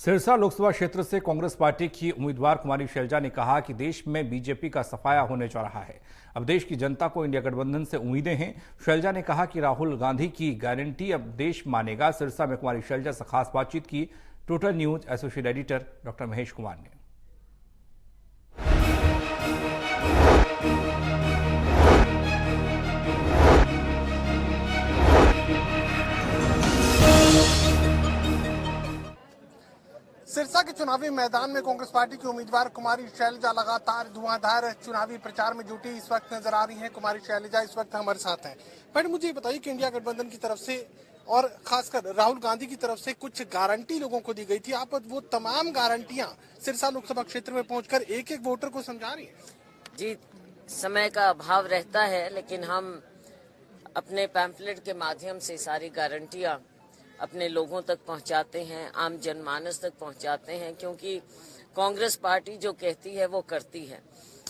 सिरसा लोकसभा क्षेत्र से कांग्रेस पार्टी की उम्मीदवार कुमारी शैलजा ने कहा कि देश में बीजेपी का सफाया होने जा रहा है। अब देश की जनता को इंडिया गठबंधन से उम्मीदें हैं। शैलजा ने कहा कि राहुल गांधी की गारंटी अब देश मानेगा। सिरसा में कुमारी शैलजा से खास बातचीत की total news associate editor doctor Mahesh Kumar ने। सिरसा के चुनावी मैदान में कांग्रेस पार्टी की उम्मीदवार कुमारी शैलजा लगातार धुआंधार चुनावी प्रचार में जुटी इस वक्त नजर आ रही हैं। कुमारी शैलजा इस वक्त हमारे साथ हैं। मैडम, मुझे ये बताइए कि इंडिया गठबंधन की तरफ से और खासकर राहुल गांधी की तरफ से कुछ गारंटी लोगों को दी गई थी। आप वो तमाम गारंटियां सिरसा लोकसभा क्षेत्र में पहुंचकर एक एक वोटर को समझा रही है। जी, समय का अभाव रहता है, लेकिन हम अपने पैम्फलेट के माध्यम से सारी गारंटियां अपने लोगों तक पहुंचाते हैं, आम जनमानस तक पहुंचाते हैं, क्योंकि कांग्रेस पार्टी जो कहती है वो करती है।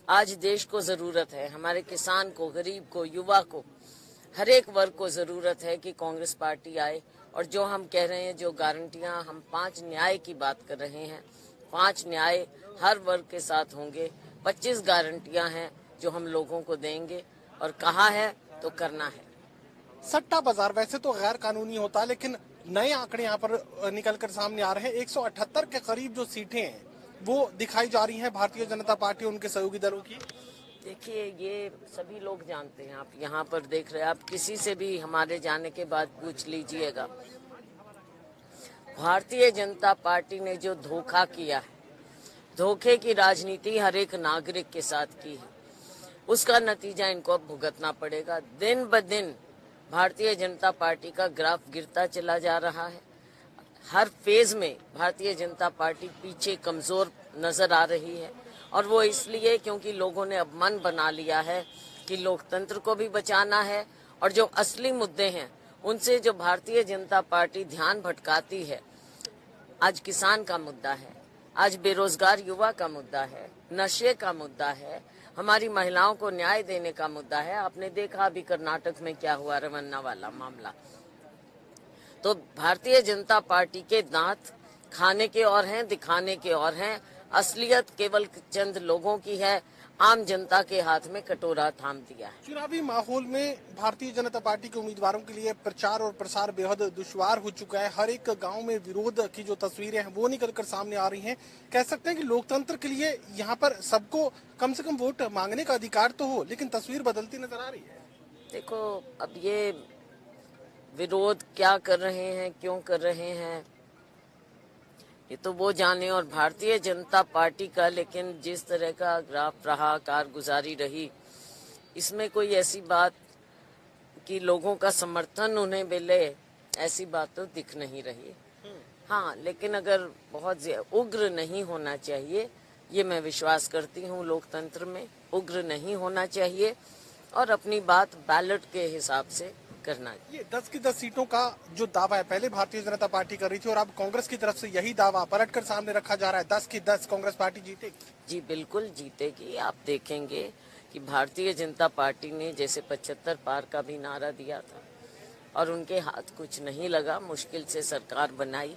आज देश को जरूरत है, हमारे किसान को, गरीब को, युवा को, हर एक वर्ग को जरूरत है कि कांग्रेस पार्टी आए। और जो हम कह रहे हैं, जो गारंटियां हम 5 न्याय की बात कर रहे हैं, 5 न्याय हर वर्ग के साथ होंगे। 25 गारंटियां हैं जो हम लोगों को देंगे, और कहा है तो करना है। सट्टा बाजार वैसे तो गैर कानूनी होता है, लेकिन नए आंकड़े यहाँ पर निकलकर सामने आ रहे हैं। 178 के करीब जो सीटें हैं वो दिखाई जा रही हैं भारतीय जनता पार्टी और उनके सहयोगी दलों की। देखिए, ये सभी लोग जानते हैं, आप यहाँ पर देख रहे हैं, आप किसी से भी हमारे जाने के बाद पूछ लीजिएगा। भारतीय जनता पार्टी ने जो धोखा किया है, धोखे की राजनीति हर एक नागरिक के साथ की है, उसका नतीजा इनको अब भुगतना पड़ेगा। दिन ब दिन भारतीय जनता पार्टी का ग्राफ गिरता चला जा रहा है। हर फेज में भारतीय जनता पार्टी पीछे कमजोर नजर आ रही है, और वो इसलिए क्योंकि लोगों ने अब मन बना लिया है कि लोकतंत्र को भी बचाना है, और जो असली मुद्दे हैं उनसे जो भारतीय जनता पार्टी ध्यान भटकाती है। आज किसान का मुद्दा है, आज बेरोजगार युवा का मुद्दा है, नशे का मुद्दा है, हमारी महिलाओं को न्याय देने का मुद्दा है। आपने देखा अभी कर्नाटक में क्या हुआ, रमन्ना वाला मामला। तो भारतीय जनता पार्टी के दांत खाने के और हैं, दिखाने के और हैं। असलियत केवल चंद लोगों की है, आम जनता के हाथ में कटोरा थाम दिया है। चुनावी माहौल में भारतीय जनता पार्टी के उम्मीदवारों के लिए प्रचार और प्रसार बेहद दुश्वार हो चुका है। हर एक गांव में विरोध की जो तस्वीरें हैं वो निकलकर सामने आ रही हैं। कह सकते हैं कि लोकतंत्र के लिए यहाँ पर सबको कम से कम वोट मांगने का अधिकार तो हो, लेकिन तस्वीर बदलती नजर आ रही है। देखो, अब ये विरोध क्या कर रहे हैं, क्यों कर रहे हैं, ये तो वो जाने और भारतीय जनता पार्टी का। लेकिन जिस तरह का ग्राफ रहा, कारगुजारी रही, इसमें कोई ऐसी बात कि लोगों का समर्थन उन्हें मिले, ऐसी बात तो दिख नहीं रही। हाँ, लेकिन अगर बहुत उग्र नहीं होना चाहिए, ये मैं विश्वास करती हूँ। लोकतंत्र में उग्र नहीं होना चाहिए और अपनी बात बैलेट के हिसाब से करना। ये 10 की 10 सीटों का जो दावा है, पहले भारतीय जनता पार्टी कर रही थी और अब कांग्रेस की तरफ से यही दावा पलटकर सामने रखा जा रहा है। 10 की 10 कांग्रेस पार्टी जीतेगी। जी बिल्कुल जीतेगी। आप देखेंगे कि भारतीय जनता पार्टी ने जैसे 75 पार का भी नारा दिया था और उनके हाथ कुछ नहीं लगा, मुश्किल से सरकार बनाई।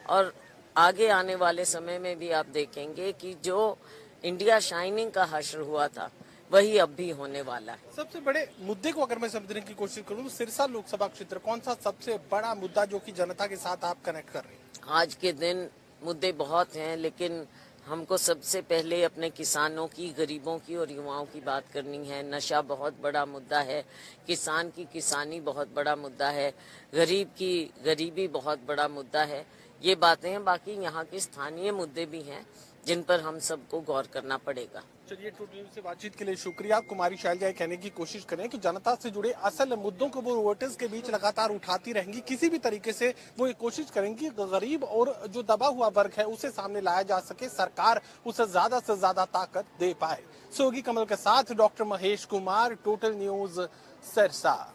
और आगे आने वाले समय में भी आप देखेंगे कि जो इंडिया शाइनिंग का हश्र हुआ था वही अब भी होने वाला है। सबसे बड़े मुद्दे को अगर मैं समझने की कोशिश करूं तो सिरसा लोकसभा क्षेत्र कौन सा सबसे बड़ा मुद्दा जो कि जनता के साथ आप कनेक्ट कर रहे हैं? आज के दिन मुद्दे बहुत हैं, लेकिन हमको सबसे पहले अपने किसानों की, गरीबों की और युवाओं की बात करनी है। नशा बहुत बड़ा मुद्दा है, किसान की किसानी बहुत बड़ा मुद्दा है, गरीब की गरीबी बहुत बड़ा मुद्दा है। ये बातें हैं। बाकी यहाँ के स्थानीय मुद्दे भी हैं जिन पर हम सबको गौर करना पड़ेगा। चलिए, टोटल न्यूज़ से बातचीत के लिए शुक्रिया। कुमारी शैलजा कहने की कोशिश करें कि जनता से जुड़े असल मुद्दों को वो वोटर्स के बीच लगातार उठाती रहेंगी। किसी भी तरीके से वो ये कोशिश करेंगी गरीब और जो दबा हुआ वर्ग है उसे सामने लाया जा सके, सरकार उसे ज्यादा से ज्यादा ताकत दे पाए। सोगी कमल के साथ doctor Mahesh Kumar, total news Sirsa.